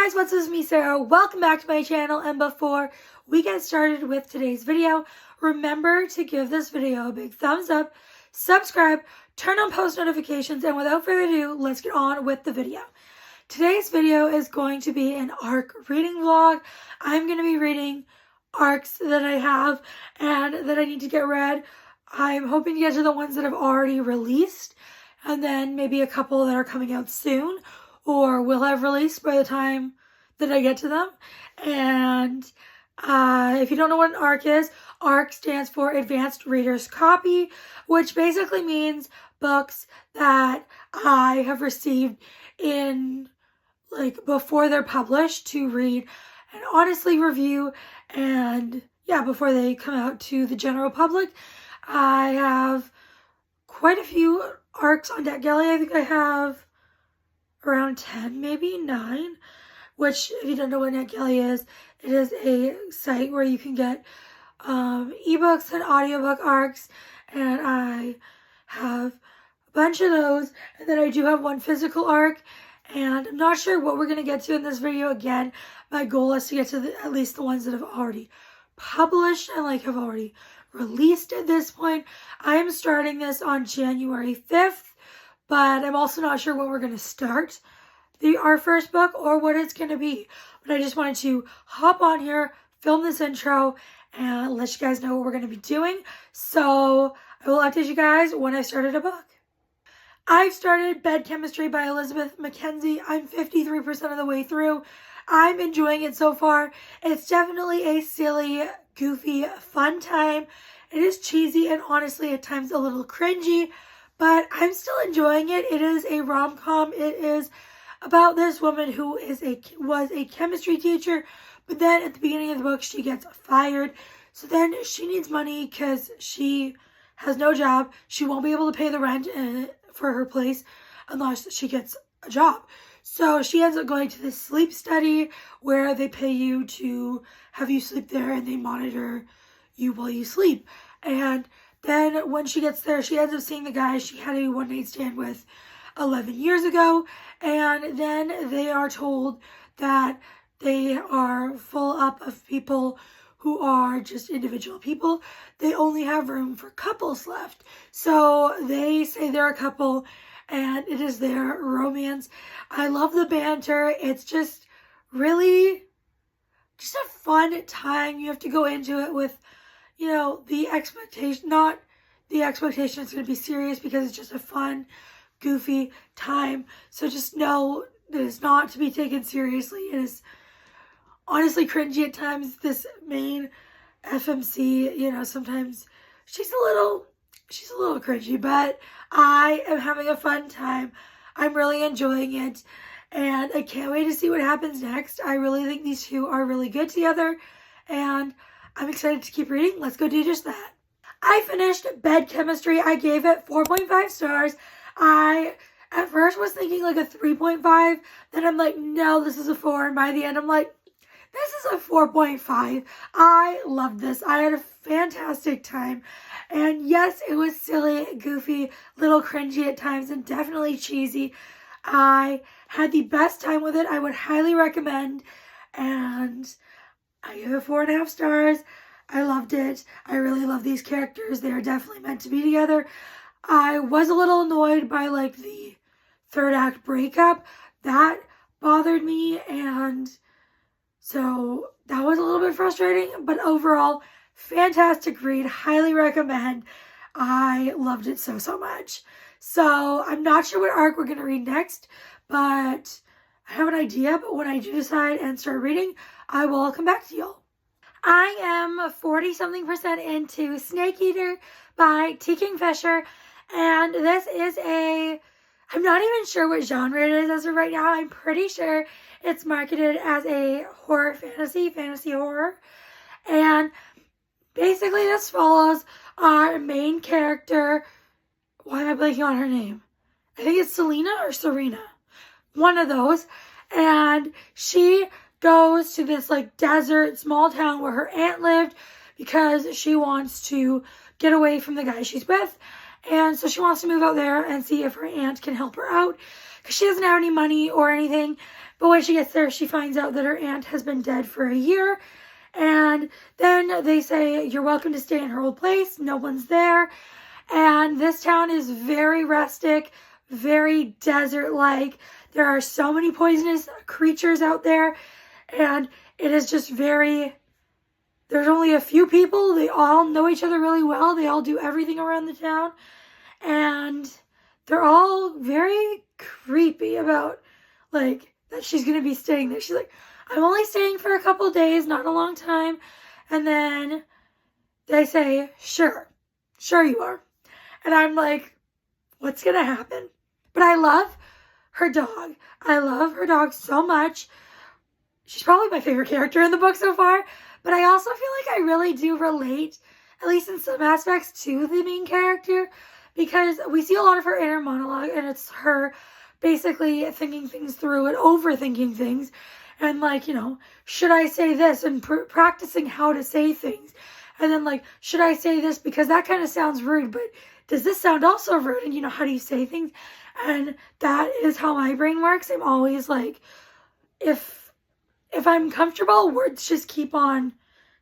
Hey guys, what's up? It's me, Sarah. Welcome back to my channel, and before we get started with today's video, remember to give this video a big thumbs up, subscribe, turn on post notifications, and without further ado, let's get on with the video. Today's video is going to be an ARC reading vlog. I'm going to be reading ARCs that I have and that I need to get read. I'm hoping to get to the ones that have already released, and then maybe a couple that are coming out soon or will have released by the time that I get to them. And if you don't know what an ARC is, ARC stands for Advanced Reader's Copy, which basically means books that I have received in before they're published to read and honestly review, and before they come out to the general public. I have quite a few ARCs on NetGalley. I think I have around 10, maybe 9, which, if you don't know what NetGalley is, it is a site where you can get ebooks and audiobook ARCs, and I have a bunch of those. And then I do have one physical ARC, and I'm not sure what we're going to get to in this video. Again, my goal is to get to at least the ones that have already published and have already released at this point. I am starting this on January 5th. But I'm also not sure when we're going to start our first book or what it's going to be. But I just wanted to hop on here, film this intro, and let you guys know what we're going to be doing. So I will update you guys when I started a book. I've started Bed Chemistry by Elizabeth Mackenzie. I'm 53% of the way through. I'm enjoying it so far. It's definitely a silly, goofy, fun time. It is cheesy and honestly at times a little cringy, but I'm still enjoying it. It is a rom-com. It is about this woman who was a chemistry teacher, but then at the beginning of the book, she gets fired. So then she needs money because she has no job. She won't be able to pay the rent for her place unless she gets a job. So she ends up going to this sleep study where they pay you to have you sleep there and they monitor you while you sleep. And then when she gets there, she ends up seeing the guy she had a one-night stand with 11 years ago. And then they are told that they are full up of people who are just individual people. They only have room for couples left. So they say they're a couple and it is their romance. I love the banter. It's just really just a fun time. You have to go into it with the expectation, not the expectation it's going to be serious, because it's just a fun, goofy time. So just know that it's not to be taken seriously. It is honestly cringy at times. This main FMC, sometimes she's a little cringy, but I am having a fun time. I'm really enjoying it, and I can't wait to see what happens next. I really think these two are really good together, and I'm excited to keep reading. Let's go do just that. I finished Bed Chemistry. I gave it 4.5 stars. I, at first, was thinking a 3.5. Then I'm like, no, this is a 4. And by the end, I'm like, this is a 4.5. I loved this. I had a fantastic time. And yes, it was silly, goofy, little cringy at times, and definitely cheesy. I had the best time with it. I would highly recommend. And I give it 4.5 stars. I loved it. I really love these characters. They are definitely meant to be together. I was a little annoyed by the third act breakup. That bothered me, and so that was a little bit frustrating, but overall, fantastic read. Highly recommend. I loved it so much. So I'm not sure what ARC we're going to read next, but I have an idea. But when I do decide and start reading, I will come back to y'all. I am 40-something% into Snake Eater by T. Kingfisher, and this is I'm not even sure what genre it is as of right now. I'm pretty sure it's marketed as a horror fantasy horror, and basically this follows our main character. Why am I blanking on her name? I think it's Selena or Serena, one of those, and she goes to this desert small town where her aunt lived because she wants to get away from the guy she's with. And so she wants to move out there and see if her aunt can help her out, because she doesn't have any money or anything. But when she gets there, she finds out that her aunt has been dead for a year. And then they say, you're welcome to stay in her old place. No one's there. And this town is very rustic, very desert-like. There are so many poisonous creatures out there. And it is just very... There's only a few people. They all know each other really well. They all do everything around the town. And they're all very creepy about, like, that she's going to be staying there. She's like, I'm only staying for a couple days, not a long time. And then they say, sure you are. And I'm like, what's going to happen? But I love her dog. I love her dog so much. She's probably my favorite character in the book so far. But I also feel like I really do relate, at least in some aspects, to the main character. Because we see a lot of her inner monologue, and it's her basically thinking things through and overthinking things. And like, you know, should I say this? And practicing how to say things. And then like, should I say this? Because that kind of sounds rude, but does this sound also rude? And you know, how do you say things? And that is how my brain works. I'm always like, if I'm comfortable, words just keep on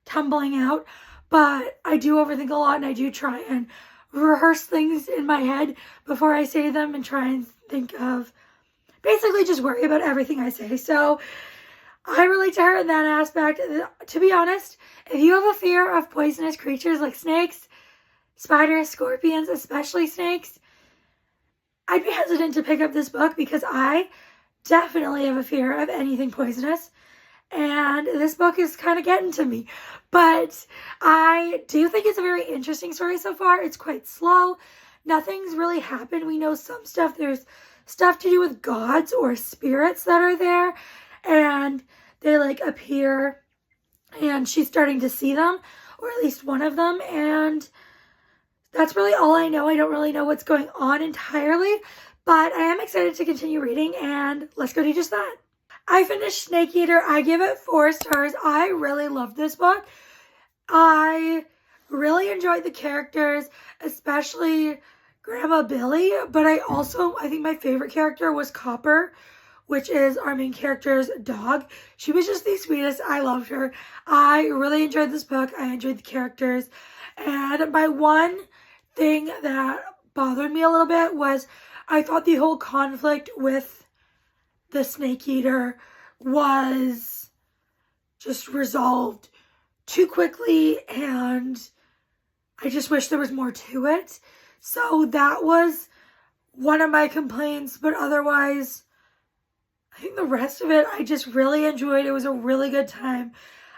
tumbling out. But I do overthink a lot, and I do try and rehearse things in my head before I say them and try and think of, basically just worry about everything I say. So I relate to her in that aspect. To be honest, if you have a fear of poisonous creatures like snakes, spiders, scorpions, especially snakes, I'd be hesitant to pick up this book because I definitely have a fear of anything poisonous. And this book is kind of getting to me. But I do think it's a very interesting story so far. It's quite slow. Nothing's really happened. We know some stuff. There's stuff to do with gods or spirits that are there. And they like appear. And she's starting to see them. Or at least one of them. And that's really all I know. I don't really know what's going on entirely. But I am excited to continue reading. And let's go do just that. I finished Snake Eater. I give it 4 stars. I really loved this book. I really enjoyed the characters, especially Grandma Billy. But I think my favorite character was Copper, which is our main character's dog. She was just the sweetest. I loved her. I really enjoyed this book. I enjoyed the characters. And my one thing that bothered me a little bit was I thought the whole conflict with the Snake Eater was just resolved too quickly, and I just wish there was more to it. So that was one of my complaints, but otherwise, I think the rest of it I just really enjoyed. It was a really good time.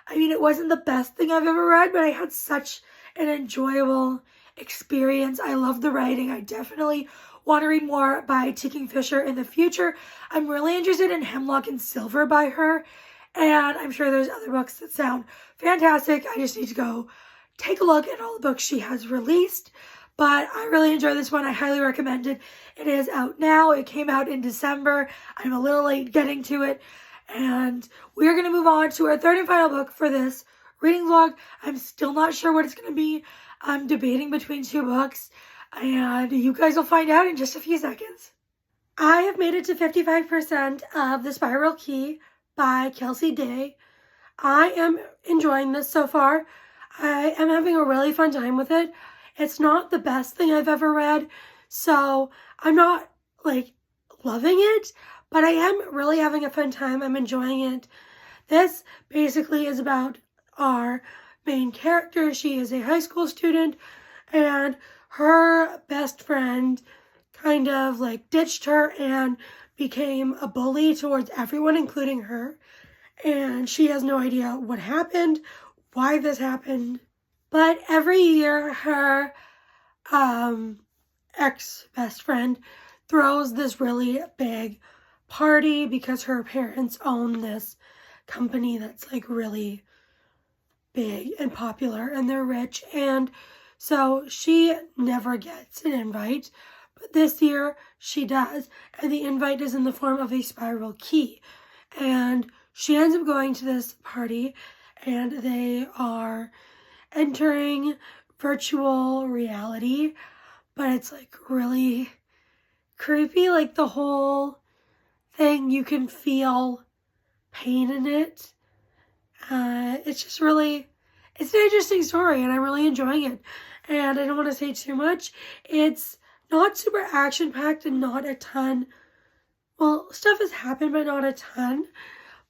I mean, it wasn't the best thing I've ever read, but I had such an enjoyable experience. I love the writing. I definitely want to read more by T. Kingfisher in the future. I'm really interested in Hemlock and Silver by her, and I'm sure there's other books that sound fantastic. I just need to go take a look at all the books she has released, but I really enjoyed this one. I highly recommend it. It is out now. It came out in December. I'm a little late getting to it, and we're going to move on to our third and final book for this reading vlog. I'm still not sure what it's going to be. I'm debating between 2 books. And you guys will find out in just a few seconds. I have made it to 55% of The Spiral Key by Kelsey Day. I am enjoying this so far. I am having a really fun time with it. It's not the best thing I've ever read, so I'm not, like, loving it, but I am really having a fun time. I'm enjoying it. This basically is about our main character. She is a high school student, and her best friend kind of like ditched her and became a bully towards everyone, including her. And she has no idea what happened, why this happened. But every year, her ex-best friend throws this really big party because her parents own this company that's like really big and popular, and they're rich. And so she never gets an invite, but this year she does, and the invite is in the form of a spiral key. And she ends up going to this party, and they are entering virtual reality, but it's like really creepy. Like the whole thing, you can feel pain in it. It's just really, it's an interesting story, and I'm really enjoying it. And I don't want to say too much. It's not super action-packed and not a ton. Well, stuff has happened, but not a ton.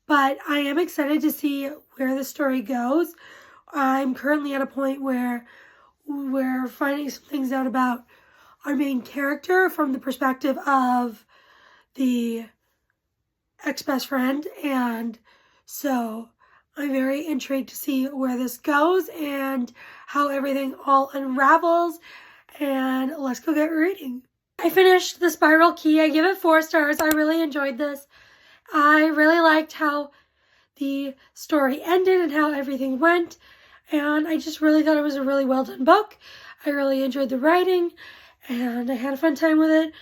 But I am excited to see where the story goes. I'm currently at a point where we're finding some things out about our main character from the perspective of the ex-best friend. And so I'm very intrigued to see where this goes and how everything all unravels. And let's go get reading. I finished The Spiral Key. I give it 4 stars. I really enjoyed this. I really liked how the story ended and how everything went. And I just really thought it was a really well done book. I really enjoyed the writing and I had a fun time with it.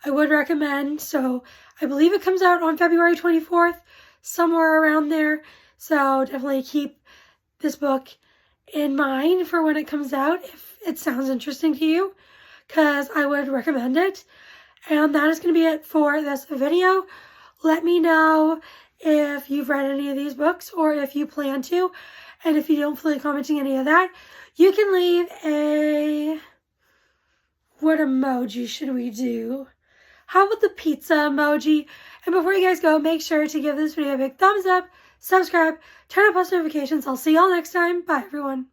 I would recommend. So I believe it comes out on February 24th, somewhere around there. So definitely keep this book in mind for when it comes out if it sounds interesting to you, because I would recommend it. And that is going to be it for this video. Let me know if you've read any of these books or if you plan to. And if you don't feel like commenting any of that, you can leave a... What emoji should we do? How about the pizza emoji? And before you guys go, make sure to give this video a big thumbs up, subscribe, turn on post notifications. I'll see y'all next time. Bye, everyone.